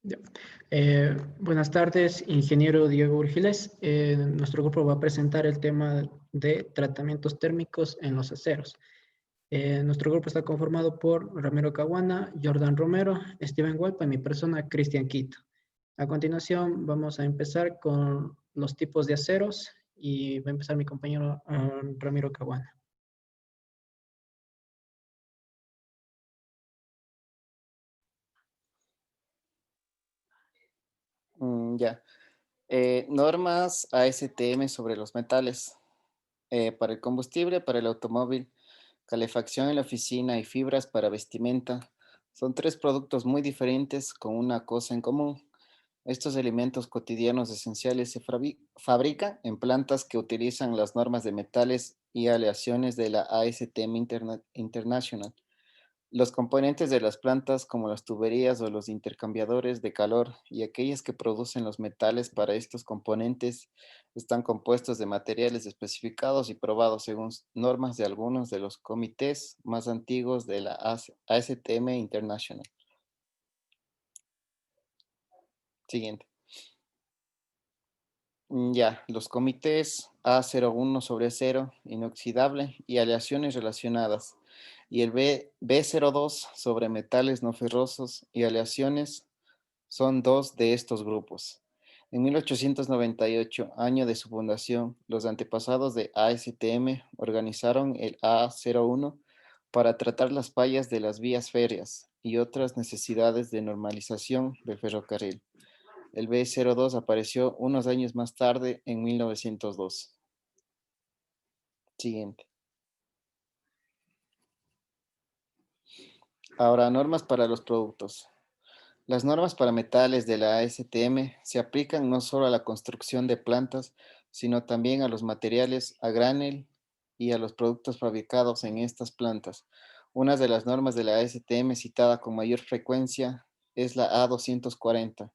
Ya. Buenas tardes, ingeniero Diego Urgiles. Nuestro grupo va a presentar el tema de tratamientos térmicos en los aceros. Nuestro grupo está conformado por Ramiro Caguana, Jordan Romero, Steven Hualpa y mi persona, Cristian Quito. A continuación, vamos a empezar con los tipos de aceros y va a empezar mi compañero Ramiro Caguana. Ya. Normas ASTM sobre los metales. Para el combustible, para el automóvil, calefacción en la oficina y fibras para vestimenta. Son tres productos muy diferentes con una cosa en común. Estos elementos cotidianos esenciales se fabrican en plantas que utilizan las normas de metales y aleaciones de la ASTM International. Los componentes de las plantas, como las tuberías o los intercambiadores de calor y aquellas que producen los metales para estos componentes, están compuestos de materiales especificados y probados según normas de algunos de los comités más antiguos de la ASTM International. Siguiente. Ya, los comités A01 sobre cero, inoxidable y aleaciones relacionadas, y el B02 sobre metales no ferrosos y aleaciones son dos de estos grupos. En 1898, año de su fundación, los antepasados de ASTM organizaron el A01 para tratar las fallas de las vías férreas y otras necesidades de normalización del ferrocarril. El B02 apareció unos años más tarde, en 1902. Siguiente. Ahora, normas para los productos. Las normas para metales de la ASTM se aplican no solo a la construcción de plantas, sino también a los materiales a granel y a los productos fabricados en estas plantas. Una de las normas de la ASTM citada con mayor frecuencia es la A240,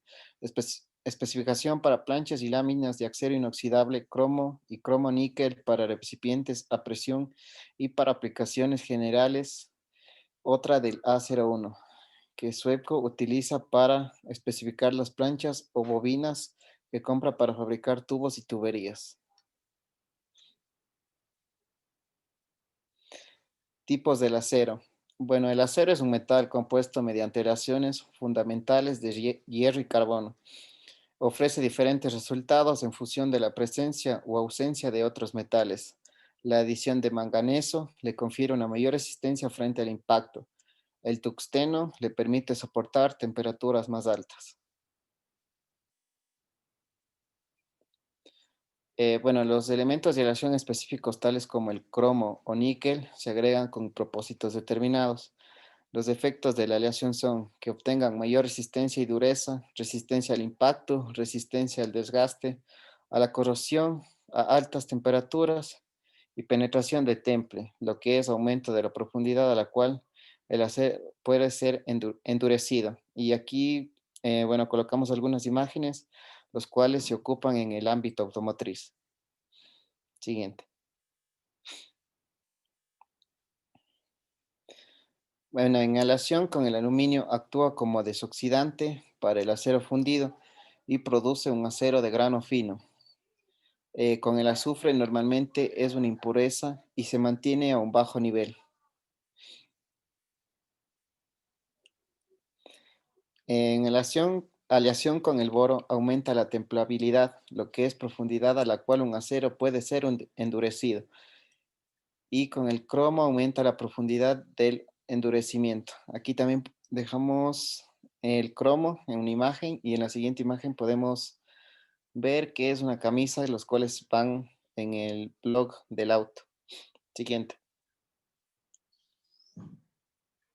especificación para planchas y láminas de acero inoxidable, cromo y cromo níquel para recipientes a presión y para aplicaciones generales. Otra del A01 que Sueco utiliza para especificar las planchas o bobinas que compra para fabricar tubos y tuberías. Tipos del acero. Bueno, el acero es un metal compuesto mediante reacciones fundamentales de hierro y carbono. Ofrece diferentes resultados en función de la presencia o ausencia de otros metales. La adición de manganeso le confiere una mayor resistencia frente al impacto. El tungsteno le permite soportar temperaturas más altas. Bueno, los elementos de aleación específicos tales como el cromo o níquel se agregan con propósitos determinados. Los efectos de la aleación son que obtengan mayor resistencia y dureza, resistencia al impacto, resistencia al desgaste, a la corrosión, a altas temperaturas y penetración de temple, lo que es aumento de la profundidad a la cual el acero puede ser endurecido. Y aquí, bueno, colocamos algunas imágenes, los cuales se ocupan en el ámbito automotriz. Siguiente. Bueno, en aleación con el aluminio actúa como desoxidante para el acero fundido y produce un acero de grano fino. Con el azufre normalmente es una impureza y se mantiene a un bajo nivel. En aleación con el boro aumenta la templabilidad, lo que es profundidad a la cual un acero puede ser endurecido. Y con el cromo aumenta la profundidad del endurecimiento. Aquí también dejamos el cromo en una imagen y en la siguiente imagen podemos ver que es una camisa, los cuales van en el blog del auto. Siguiente.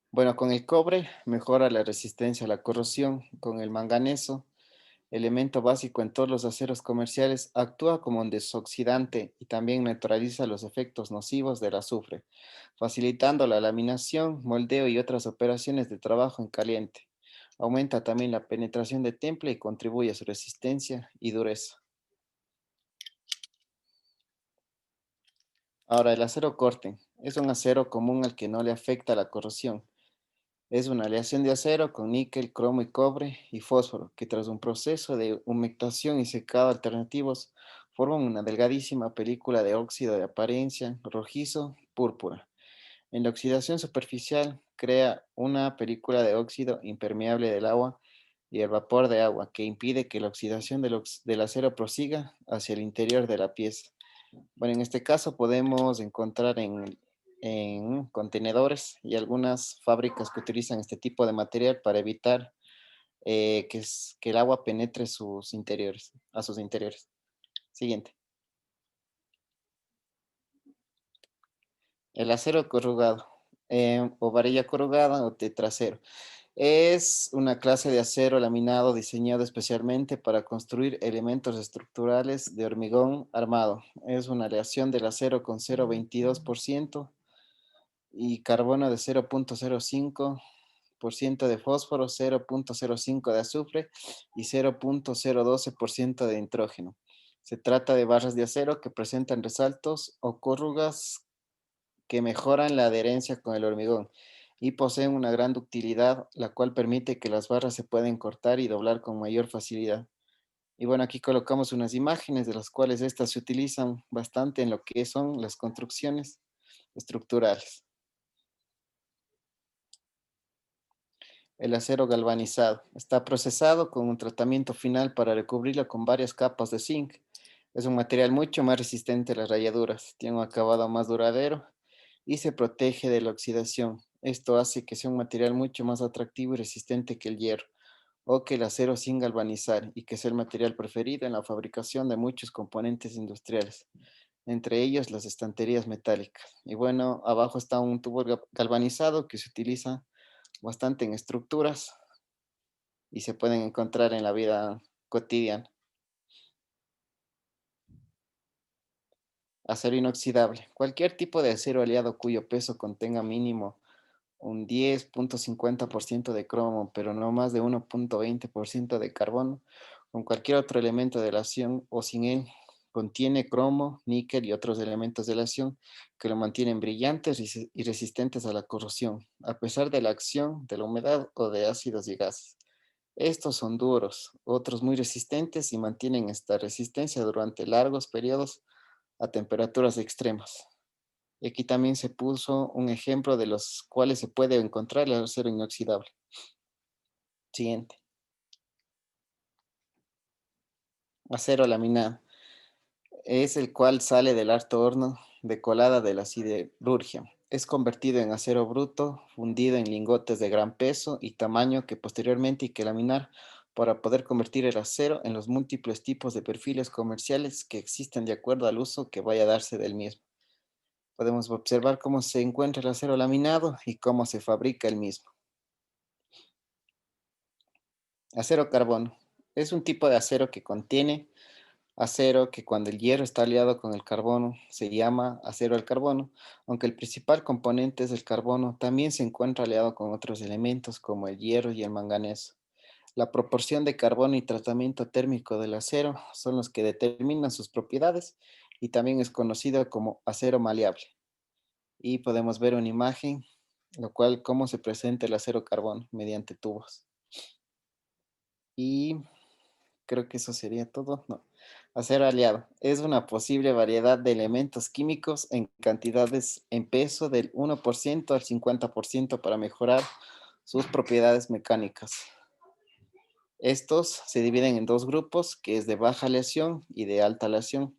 Bueno, con el cobre mejora la resistencia a la corrosión. Con el manganeso, elemento básico en todos los aceros comerciales, actúa como un desoxidante y también neutraliza los efectos nocivos del azufre, facilitando la laminación, moldeo y otras operaciones de trabajo en caliente. Aumenta también la penetración de temple y contribuye a su resistencia y dureza. Ahora, el acero corte es un acero común al que no le afecta la corrosión. Es una aleación de acero con níquel, cromo y cobre y fósforo, que tras un proceso de humectación y secado alternativos forman una delgadísima película de óxido de apariencia rojizo púrpura. En la oxidación superficial crea una película de óxido impermeable del agua y el vapor de agua que impide que la oxidación del acero prosiga hacia el interior de la pieza. Bueno, en este caso podemos encontrar en contenedores y algunas fábricas que utilizan este tipo de material para evitar que el agua penetre sus interiores, a sus interiores. Siguiente. El acero corrugado o varilla corrugada o tetracero. Es una clase de acero laminado diseñado especialmente para construir elementos estructurales de hormigón armado. Es una aleación del acero con 0,22% y carbono de 0,05% de fósforo, 0,05 de azufre y 0,012% de nitrógeno. Se trata de barras de acero que presentan resaltos o corrugas que mejoran la adherencia con el hormigón y poseen una gran ductilidad, la cual permite que las barras se pueden cortar y doblar con mayor facilidad. Y bueno, aquí colocamos unas imágenes de las cuales estas se utilizan bastante en lo que son las construcciones estructurales. El acero galvanizado está procesado con un tratamiento final para recubrirlo con varias capas de zinc. Es un material mucho más resistente a las rayaduras, tiene un acabado más duradero y se protege de la oxidación. Esto hace que sea un material mucho más atractivo y resistente que el hierro o que el acero sin galvanizar y que es el material preferido en la fabricación de muchos componentes industriales, entre ellos las estanterías metálicas. Y bueno, abajo está un tubo galvanizado que se utiliza bastante en estructuras y se pueden encontrar en la vida cotidiana. Acero inoxidable. Cualquier tipo de acero aliado cuyo peso contenga mínimo un 10,50% de cromo, pero no más de 1,20% de carbono, con cualquier otro elemento de la acción o sin él, contiene cromo, níquel y otros elementos de la acción que lo mantienen brillantes y resistentes a la corrosión, a pesar de la acción de la humedad o de ácidos y gases. Estos son duros, otros muy resistentes y mantienen esta resistencia durante largos periodos a temperaturas extremas. Y aquí también se puso un ejemplo de los cuales se puede encontrar el acero inoxidable. Siguiente. Acero laminado. Es el cual sale del alto horno de colada de la siderurgia. Es convertido en acero bruto, fundido en lingotes de gran peso y tamaño que posteriormente hay que laminar para poder convertir el acero en los múltiples tipos de perfiles comerciales que existen de acuerdo al uso que vaya a darse del mismo. Podemos observar cómo se encuentra el acero laminado y cómo se fabrica el mismo. Acero carbono. Es un tipo de acero que contiene acero que cuando el hierro está aliado con el carbono se llama acero al carbono, aunque el principal componente es el carbono, también se encuentra aliado con otros elementos como el hierro y el manganeso. La proporción de carbono y tratamiento térmico del acero son los que determinan sus propiedades y también es conocido como acero maleable. Y podemos ver una imagen, lo cual cómo se presenta el acero carbono mediante tubos. Y creo que eso sería todo. No. Acero aliado. Es una posible variedad de elementos químicos en cantidades en peso del 1% al 50% para mejorar sus propiedades mecánicas. Estos se dividen en dos grupos, que es de baja aleación y de alta aleación.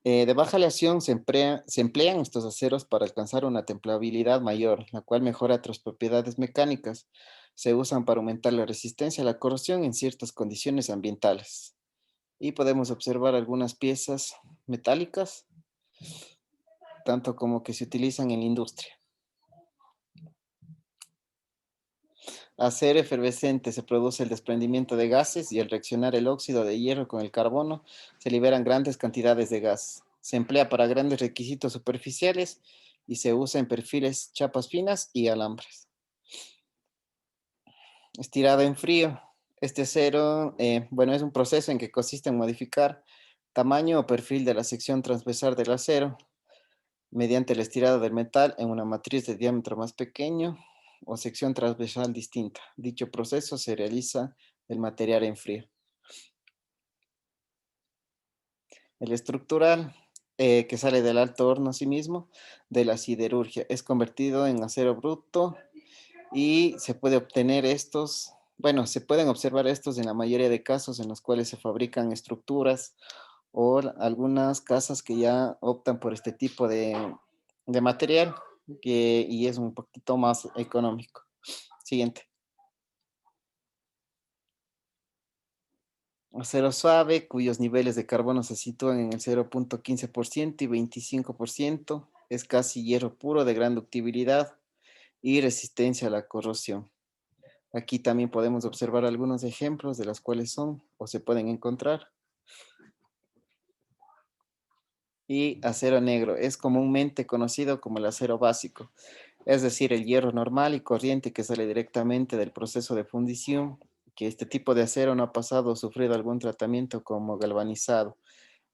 De baja aleación se emplean estos aceros para alcanzar una templabilidad mayor, la cual mejora otras propiedades mecánicas. Se usan para aumentar la resistencia a la corrosión en ciertas condiciones ambientales. Y podemos observar algunas piezas metálicas, tanto como que se utilizan en la industria. Acero efervescente se produce el desprendimiento de gases y al reaccionar el óxido de hierro con el carbono se liberan grandes cantidades de gas. Se emplea para grandes requisitos superficiales y se usa en perfiles, chapas finas y alambres. Estirado en frío. Este acero, bueno, es un proceso en que consiste en modificar tamaño o perfil de la sección transversal del acero mediante el estirado del metal en una matriz de diámetro más pequeño o sección transversal distinta. Dicho proceso se realiza el material en frío. El estructural, que sale del alto horno asimismo, de la siderurgia, es convertido en acero bruto y se puede obtener estos, bueno, se pueden observar estos en la mayoría de casos en los cuales se fabrican estructuras o algunas casas que ya optan por este tipo de material y es un poquito más económico. Siguiente. Acero suave, cuyos niveles de carbono se sitúan en el 0,15% y 25%. Es casi hierro puro de gran ductibilidad y resistencia a la corrosión. Aquí también podemos observar algunos ejemplos de las cuales son o se pueden encontrar. Y acero negro es comúnmente conocido como el acero básico, es decir, el hierro normal y corriente que sale directamente del proceso de fundición, que este tipo de acero no ha pasado o sufrido algún tratamiento como galvanizado,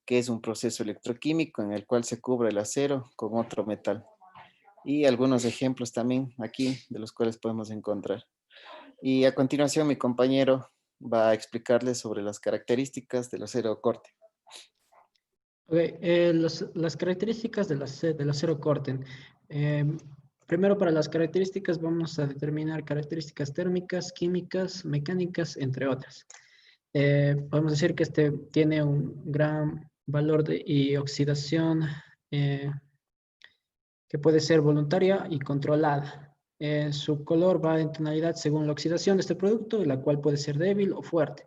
que es un proceso electroquímico en el cual se cubre el acero con otro metal. Y algunos ejemplos también aquí de los cuales podemos encontrar. Y a continuación mi compañero va a explicarles sobre las características del acero corte. Ok, las características del acero Corten. Primero, para las características vamos a determinar características térmicas, químicas, mecánicas, entre otras. Podemos decir que este tiene un gran valor y oxidación que puede ser voluntaria y controlada. Su color va en tonalidad según la oxidación de este producto, la cual puede ser débil o fuerte.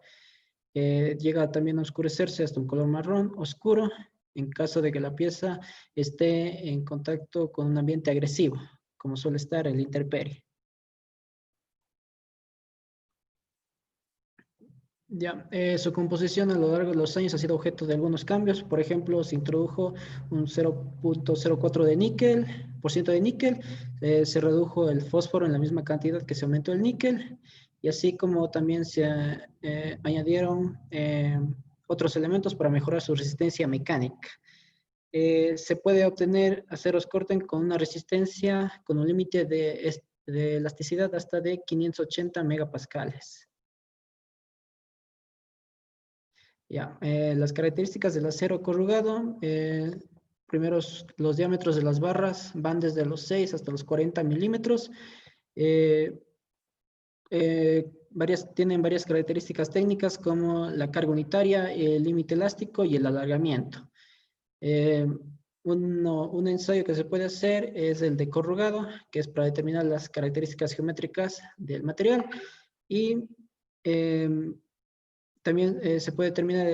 Llega también a oscurecerse hasta un color marrón oscuro en caso de que la pieza esté en contacto con un ambiente agresivo, como suele estar el intemperie. Ya, su composición a lo largo de los años ha sido objeto de algunos cambios. Por ejemplo, se introdujo un 0,04 de níquel, por ciento de níquel, se redujo el fósforo en la misma cantidad que se aumentó el níquel, y así como también se añadieron otros elementos para mejorar su resistencia mecánica. Se puede obtener aceros Corten con una resistencia con un límite de elasticidad hasta de 580 megapascales. Ya, las características del acero corrugado. Primero, los diámetros de las barras van desde los 6 hasta los 40 milímetros. Eh, tienen varias características técnicas como la carga unitaria, el límite elástico y el alargamiento. Eh, un ensayo que se puede hacer es el de corrugado, que es para determinar las características geométricas del material. Y también se puede determinar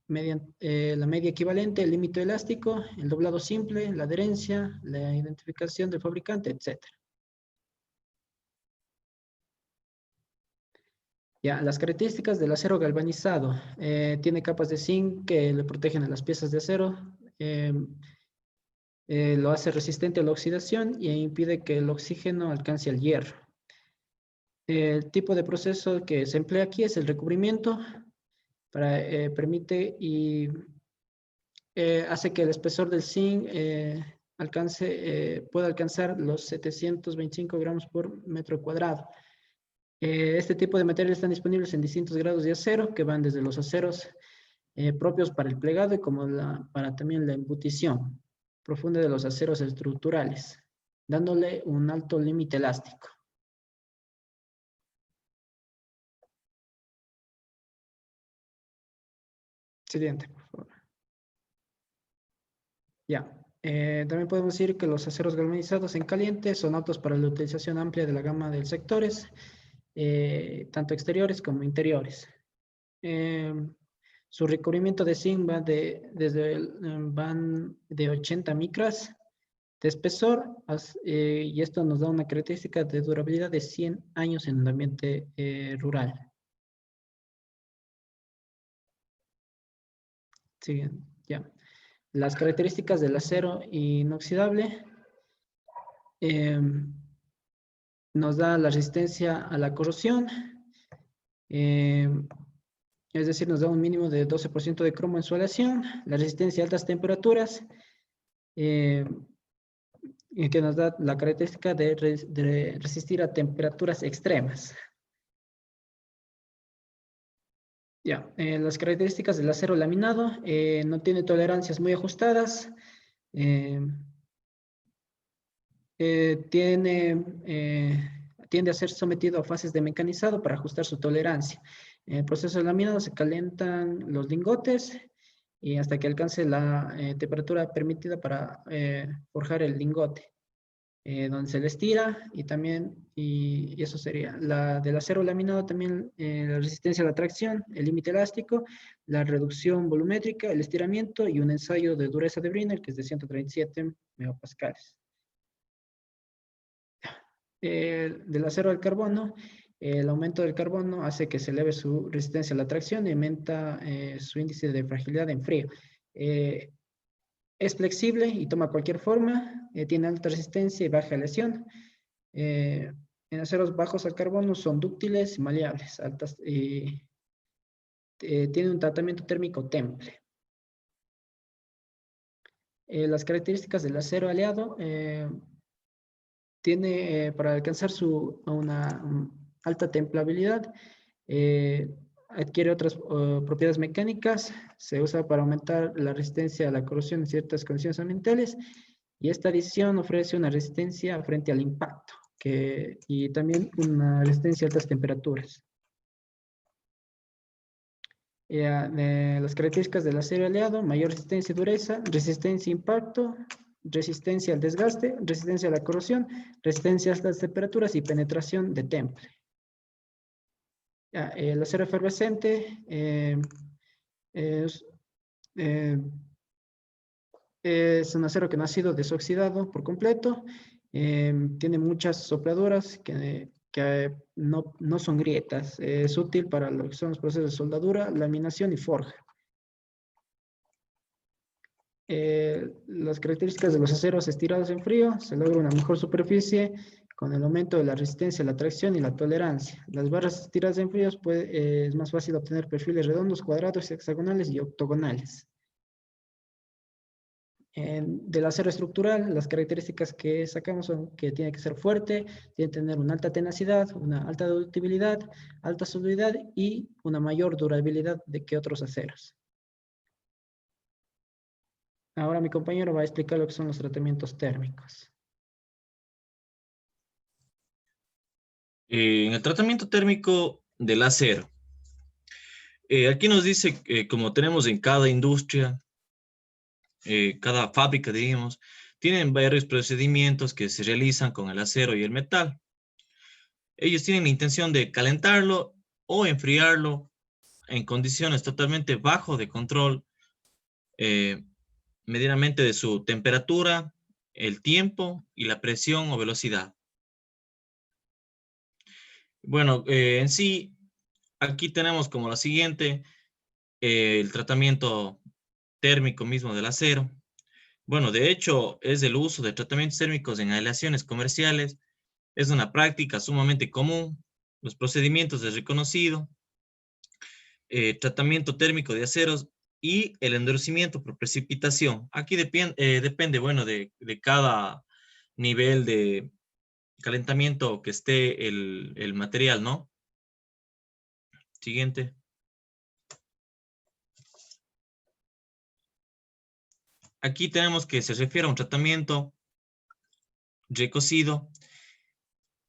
mediante la media equivalente, el límite elástico, el doblado simple, la adherencia, la identificación del fabricante, etc. Ya, las características del acero galvanizado. Tiene capas de zinc que le protegen a las piezas de acero. Lo hace resistente a la oxidación y impide que el oxígeno alcance al hierro. El tipo de proceso que se emplea aquí es el recubrimiento. Permite y hace que el espesor del zinc pueda alcanzar los 725 gramos por metro cuadrado. Este tipo de materiales están disponibles en distintos grados de acero, que van desde los aceros propios para el plegado y como para también la embutición profunda de los aceros estructurales, dándole un alto límite elástico. Siguiente, por favor. Ya. También podemos decir que los aceros galvanizados en caliente son aptos para la utilización amplia de la gama de sectores, tanto exteriores como interiores. Su recubrimiento de zinc van de 80 micras de espesor y esto nos da una característica de durabilidad de 100 años en el ambiente rural. Sí, ya. Las características del acero inoxidable nos da la resistencia a la corrosión, es decir, nos da un mínimo de 12% de cromo en su aleación, la resistencia a altas temperaturas, y que nos da la característica de resistir a temperaturas extremas. Ya, las características del acero laminado, no tiene tolerancias muy ajustadas, eh, tiende a ser sometido a fases de mecanizado para ajustar su tolerancia. En el proceso de laminado se calientan los lingotes y hasta que alcance la temperatura permitida para forjar el lingote, donde se le estira y también, y eso sería. La del acero laminado también, la resistencia a la tracción, el límite elástico, la reducción volumétrica, el estiramiento y un ensayo de dureza de Brinell que es de 137 megapascales. Del acero al carbono, el aumento del carbono hace que se eleve su resistencia a la tracción y aumenta su índice de fragilidad en frío. Es flexible y toma cualquier forma, tiene alta resistencia y baja lesión. En aceros bajos al carbono son dúctiles y maleables, altas, tiene un tratamiento térmico temple. Las características del acero aleado, tiene, para alcanzar una alta templabilidad, adquiere otras propiedades mecánicas, se usa para aumentar la resistencia a la corrosión en ciertas condiciones ambientales, y esta adición ofrece una resistencia frente al impacto, y también una resistencia a altas temperaturas. Las características del acero aleado: mayor resistencia y dureza, resistencia a impacto, resistencia al desgaste, resistencia a la corrosión, resistencia a altas temperaturas y penetración de temple. El acero efervescente es, eh, es un acero que no ha sido desoxidado por completo, tiene muchas sopladuras que no son grietas, es útil para lo que son los procesos de soldadura, laminación y forja. Las características de los aceros estirados en frío: se logra una mejor superficie con el aumento de la resistencia, la tracción y la tolerancia. Las barras estiradas en frío es más fácil obtener perfiles redondos, cuadrados, hexagonales y octogonales. Del acero estructural, las características que sacamos son que tiene que ser fuerte, tiene que tener una alta tenacidad, una alta ductibilidad, alta solubilidad y una mayor durabilidad que otros aceros. Ahora mi compañero va a explicar lo que son los tratamientos térmicos. En el tratamiento térmico del acero, aquí nos dice, como tenemos en cada industria, cada fábrica, digamos, tienen varios procedimientos que se realizan con el acero y el metal. Ellos tienen la intención de calentarlo o enfriarlo en condiciones totalmente bajo de control, eh, medianamente de su temperatura, el tiempo y la presión o velocidad. Bueno, en sí, aquí tenemos como la siguiente, el tratamiento térmico mismo del acero. Bueno, de hecho, es el uso de tratamientos térmicos en aleaciones comerciales. Es una práctica sumamente común. Los procedimientos es reconocido, tratamiento térmico de aceros y el endurecimiento por precipitación. Aquí depende, bueno, de cada nivel de calentamiento que esté el material, ¿no? Siguiente. Aquí tenemos que se refiere a un tratamiento recocido,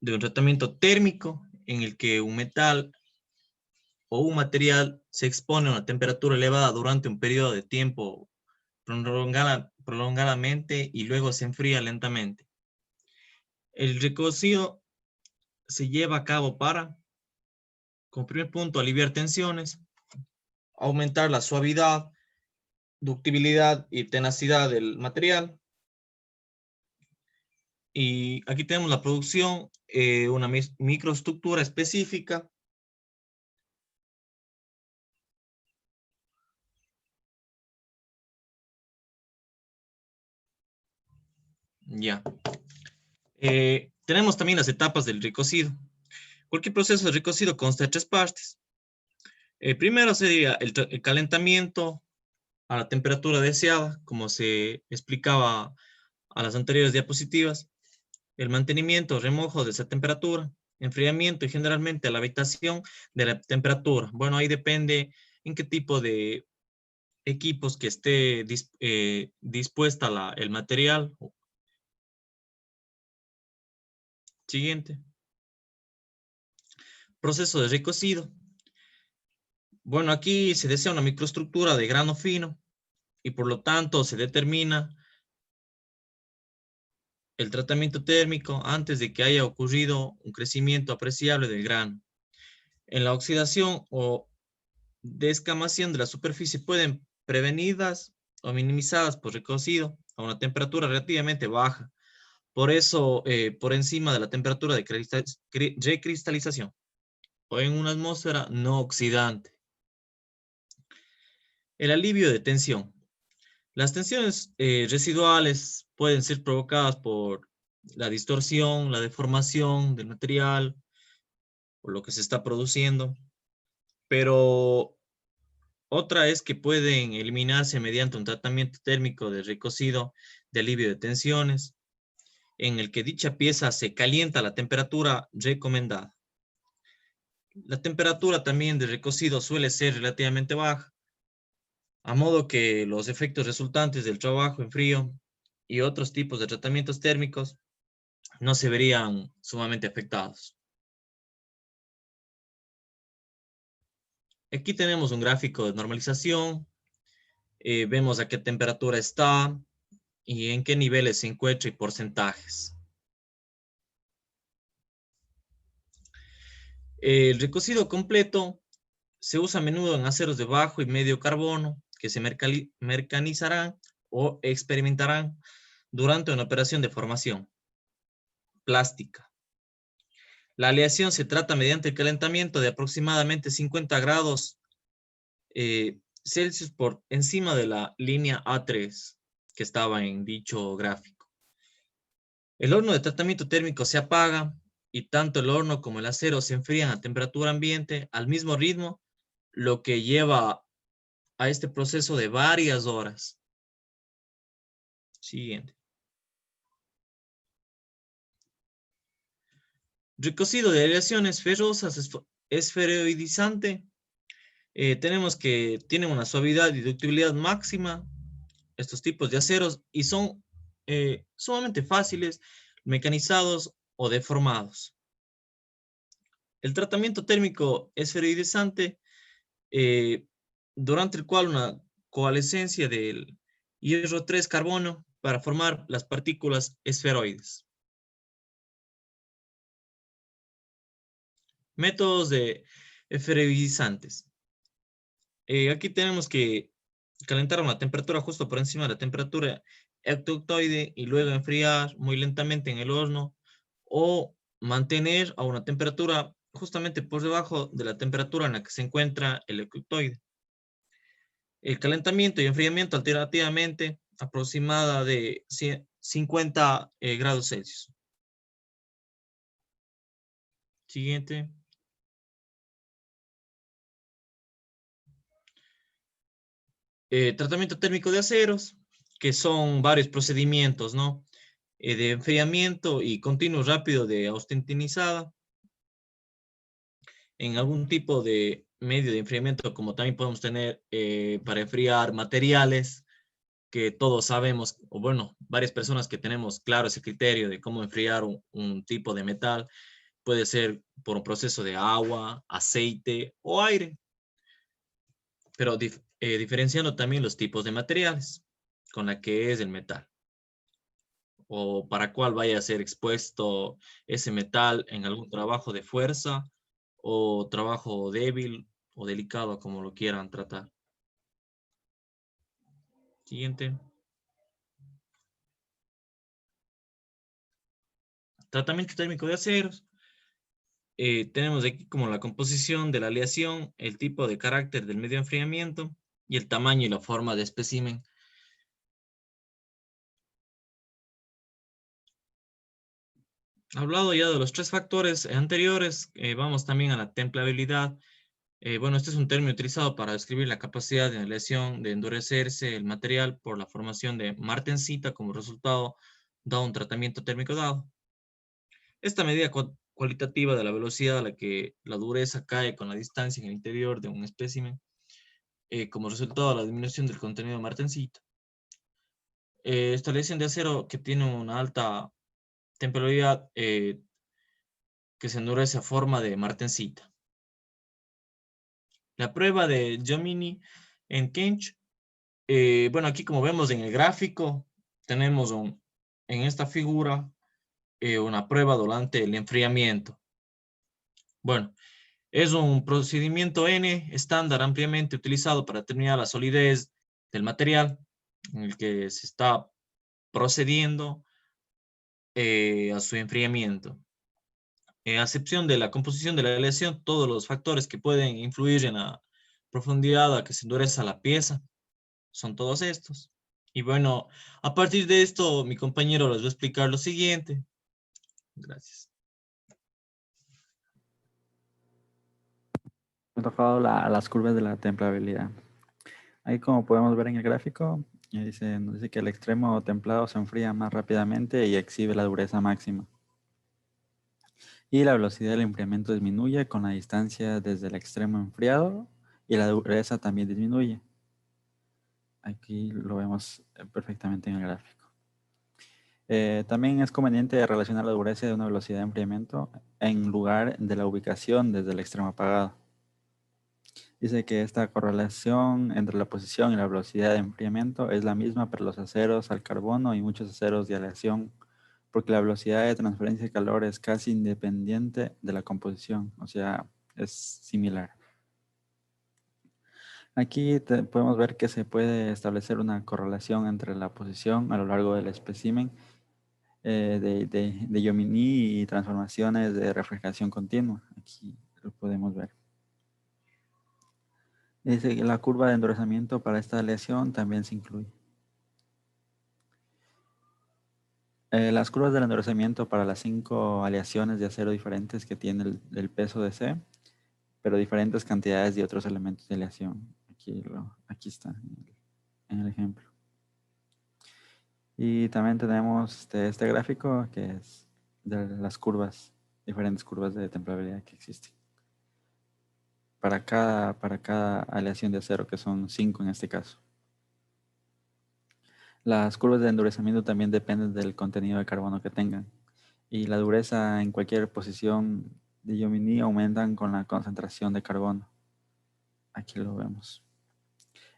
de un tratamiento térmico en el que un metal o un material se expone a una temperatura elevada durante un periodo de tiempo prolongadamente y luego se enfría lentamente. El recocido se lleva a cabo para, como primer punto, aliviar tensiones, aumentar la suavidad, ductibilidad y tenacidad del material. Y aquí tenemos la producción, una microestructura específica. Ya. Tenemos también las etapas del recocido. Cualquier proceso de recocido consta de tres partes. Primero sería el calentamiento a la temperatura deseada, como se explicaba a las anteriores diapositivas, el mantenimiento, remojo de esa temperatura, enfriamiento y generalmente la habitación de la temperatura. Bueno, ahí depende en qué tipo de equipos que esté dispuesta el material. Siguiente. Proceso de recocido. Bueno, aquí se desea una microestructura de grano fino y por lo tanto se determina el tratamiento térmico antes de que haya ocurrido un crecimiento apreciable del grano. En la oxidación o descamación de la superficie pueden prevenidas o minimizadas por recocido a una temperatura relativamente baja. Por eso, por encima de la temperatura de recristalización o en una atmósfera no oxidante. El alivio de tensión. Las tensiones residuales pueden ser provocadas por la distorsión, la deformación del material o lo que se está produciendo, pero otra es que pueden eliminarse mediante un tratamiento térmico de recocido de alivio de tensiones, en el que dicha pieza se calienta a la temperatura recomendada. La temperatura también de recocido suele ser relativamente baja, a modo que los efectos resultantes del trabajo en frío y otros tipos de tratamientos térmicos no se verían sumamente afectados. Aquí tenemos un gráfico de normalización, vemos a qué temperatura está y en qué niveles se encuentra y porcentajes. El recocido completo se usa a menudo en aceros de bajo y medio carbono que se mecanizarán o experimentarán durante una operación de formación plástica. La aleación se trata mediante el calentamiento de aproximadamente 50 grados Celsius por encima de la línea A3 que estaba en dicho gráfico. El horno de tratamiento térmico se apaga y tanto el horno como el acero se enfrían a temperatura ambiente al mismo ritmo, lo que lleva a este proceso de varias horas. Siguiente. Recocido de aleaciones ferrosas esferoidizante. Tenemos que tienen una suavidad y ductibilidad máxima estos tipos de aceros y son sumamente fáciles, mecanizados o deformados. El tratamiento térmico esferoidizante, durante el cual una coalescencia del hierro 3 carbono para formar las partículas esferoides. Métodos de esferoidizantes. Aquí tenemos que calentar a una temperatura justo por encima de la temperatura ectoctoide y luego enfriar muy lentamente en el horno o mantener a una temperatura justamente por debajo de la temperatura en la que se encuentra el ectoctoide. El calentamiento y enfriamiento alternativamente aproximada de 50 grados Celsius. Siguiente. Tratamiento térmico de aceros, que son varios procedimientos, ¿no? De enfriamiento y continuo rápido de austentinizada. En algún tipo de medio de enfriamiento, como también podemos tener para enfriar materiales, que todos sabemos, o bueno, varias personas que tenemos claro ese criterio de cómo enfriar un tipo de metal, puede ser por un proceso de agua, aceite o aire, pero diferenciando también los tipos de materiales con la que es el metal o para cuál vaya a ser expuesto ese metal en algún trabajo de fuerza o trabajo débil o delicado, como lo quieran tratar. Siguiente. Tratamiento térmico de aceros. Tenemos aquí como la composición de la aleación, el tipo de carácter del medio de enfriamiento y el tamaño y la forma de espécimen. Hablado ya de los tres factores anteriores, vamos también a la templabilidad. Bueno, este es un término utilizado para describir la capacidad de la aleación de endurecerse el material por la formación de martensita como resultado da un tratamiento térmico dado. Esta medida cualitativa de la velocidad a la que la dureza cae con la distancia en el interior de un espécimen, como resultado de la disminución del contenido de martensita. Esta aleación de acero que tiene una alta temporalidad que se endurece a forma de martensita. La prueba de Jomini en Kinch, bueno, aquí como vemos en el gráfico, tenemos en esta figura una prueba durante el enfriamiento. Bueno, es un procedimiento N estándar ampliamente utilizado para determinar la solidez del material en el que se está procediendo a su enfriamiento. A excepción de la composición de la aleación, todos los factores que pueden influir en la profundidad a que se endureza la pieza son todos estos. Y bueno, a partir de esto, mi compañero les va a explicar lo siguiente. Gracias. Me ha tocado las curvas de la templabilidad. Ahí como podemos ver en el gráfico, nos dice que el extremo templado se enfría más rápidamente y exhibe la dureza máxima. Y la velocidad del enfriamiento disminuye con la distancia desde el extremo enfriado y la dureza también disminuye. Aquí lo vemos perfectamente en el gráfico. También es conveniente relacionar la dureza de una velocidad de enfriamiento en lugar de la ubicación desde el extremo apagado. Dice que esta correlación entre la posición y la velocidad de enfriamiento es la misma para los aceros al carbono y muchos aceros de aleación, porque la velocidad de transferencia de calor es casi independiente de la composición, o sea, es similar. Aquí podemos ver que se puede establecer una correlación entre la posición a lo largo del espécimen de Jomini y transformaciones de refrigeración continua. Aquí lo podemos ver. Dice que la curva de endurecimiento para esta aleación también se incluye. Las curvas del endurecimiento para las 5 aleaciones de acero diferentes que tiene el peso de C, pero diferentes cantidades de otros elementos de aleación. Aquí está en el ejemplo. Y también tenemos este gráfico que es de las curvas, diferentes curvas de templabilidad que existen. Para cada aleación de acero, que son 5 en este caso. Las curvas de endurecimiento también dependen del contenido de carbono que tengan. Y la dureza en cualquier posición de Jomini aumentan con la concentración de carbono. Aquí lo vemos.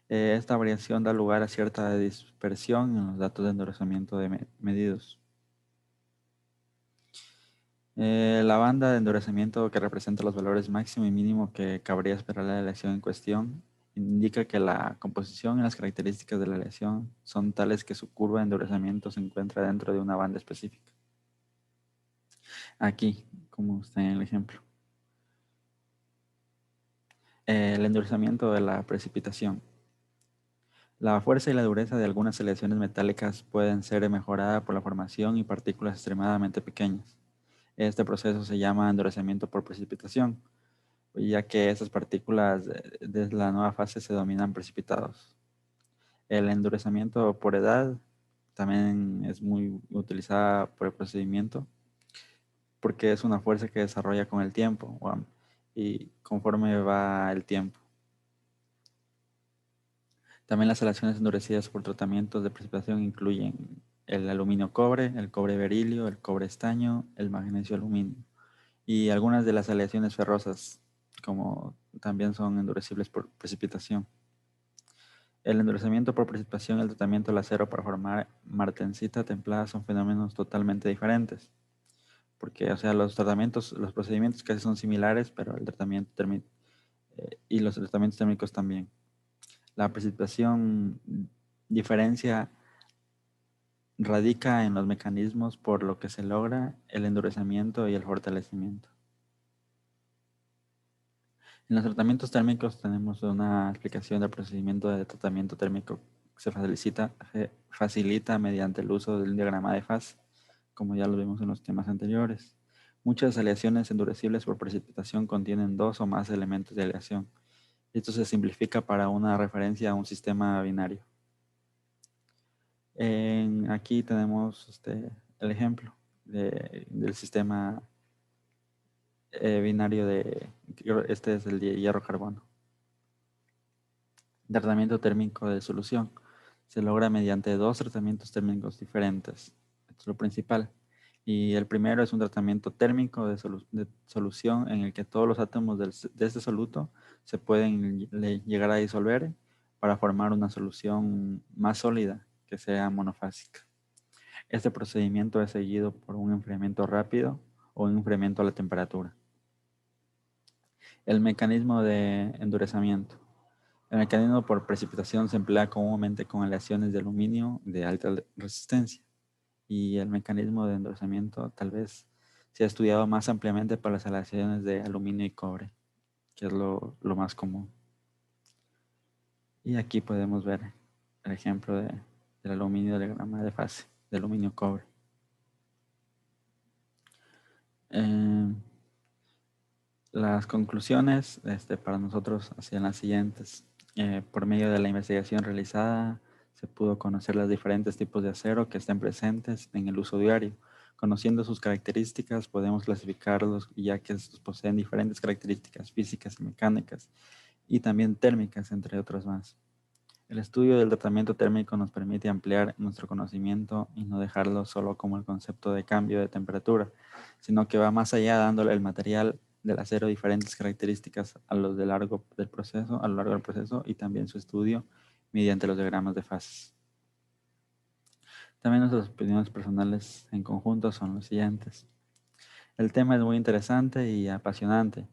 Esta variación da lugar a cierta dispersión en los datos de endurecimiento medidos. La banda de endurecimiento que representa los valores máximo y mínimo que cabría esperar la aleación en cuestión indica que la composición y las características de la aleación son tales que su curva de endurecimiento se encuentra dentro de una banda específica. Aquí, como está en el ejemplo. El endurecimiento de la precipitación. La fuerza y la dureza de algunas aleaciones metálicas pueden ser mejoradas por la formación y partículas extremadamente pequeñas. Este proceso se llama endurecimiento por precipitación, ya que estas partículas desde la nueva fase se denominan precipitados. El endurecimiento por edad también es muy utilizada por el procedimiento porque es una fuerza que desarrolla con el tiempo y conforme va el tiempo. También las aleaciones endurecidas por tratamientos de precipitación incluyen el aluminio-cobre, el cobre-berilio, el cobre-estaño, el magnesio-aluminio y algunas de las aleaciones ferrosas, como también son endurecibles por precipitación. El endurecimiento por precipitación y el tratamiento del acero para formar martensita templada son fenómenos totalmente diferentes. Porque, o sea, los procedimientos casi son similares, pero el tratamiento térmico y los tratamientos térmicos también. La precipitación diferencia radica en los mecanismos por lo que se logra el endurecimiento y el fortalecimiento. En los tratamientos térmicos tenemos una explicación del procedimiento de tratamiento térmico que se facilita mediante el uso del diagrama de fase, como ya lo vimos en los temas anteriores. Muchas aleaciones endurecibles por precipitación contienen 2 o más elementos de aleación. Esto se simplifica para una referencia a un sistema binario. Aquí tenemos el ejemplo del sistema binario este es el de hierro-carbono. Tratamiento térmico de solución. Se logra mediante 2 tratamientos térmicos diferentes. Esto es lo principal. Y el primero es un tratamiento térmico de solución en el que todos los átomos de este soluto se pueden llegar a disolver para formar una solución más sólida que sea monofásica. Este procedimiento es seguido por un enfriamiento rápido o un enfriamiento a la temperatura. El mecanismo de endurecimiento. El mecanismo por precipitación se emplea comúnmente con aleaciones de aluminio de alta resistencia. Y el mecanismo de endurecimiento tal vez se ha estudiado más ampliamente para las aleaciones de aluminio y cobre, que es lo más común. Y aquí podemos ver el ejemplo del aluminio de diagrama de fase, de aluminio-cobre. Las conclusiones para nosotros hacían las siguientes. Por medio de la investigación realizada, se pudo conocer los diferentes tipos de acero que estén presentes en el uso diario. Conociendo sus características, podemos clasificarlos, ya que estos poseen diferentes características físicas y mecánicas, y también térmicas, entre otras más. El estudio del tratamiento térmico nos permite ampliar nuestro conocimiento y no dejarlo solo como el concepto de cambio de temperatura, sino que va más allá, dándole al material del acero diferentes características a lo largo del proceso y también su estudio mediante los diagramas de fases. También nuestras opiniones personales en conjunto son los siguientes. El tema es muy interesante y apasionante,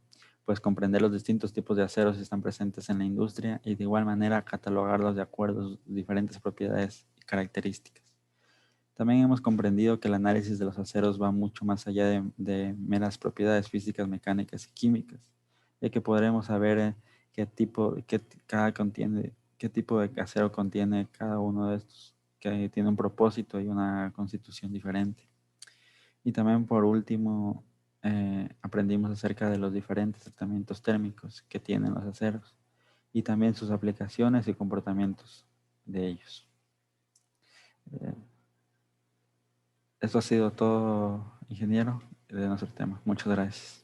pues comprender los distintos tipos de aceros que están presentes en la industria y de igual manera catalogarlos de acuerdo a sus diferentes propiedades y características. También hemos comprendido que el análisis de los aceros va mucho más allá de meras propiedades físicas, mecánicas y químicas, ya que podremos saber qué tipo de acero contiene cada uno de estos, que tiene un propósito y una constitución diferente. Y también por último, aprendimos acerca de los diferentes tratamientos térmicos que tienen los aceros y también sus aplicaciones y comportamientos de ellos. Esto ha sido todo, ingeniero, de nuestro tema. Muchas gracias.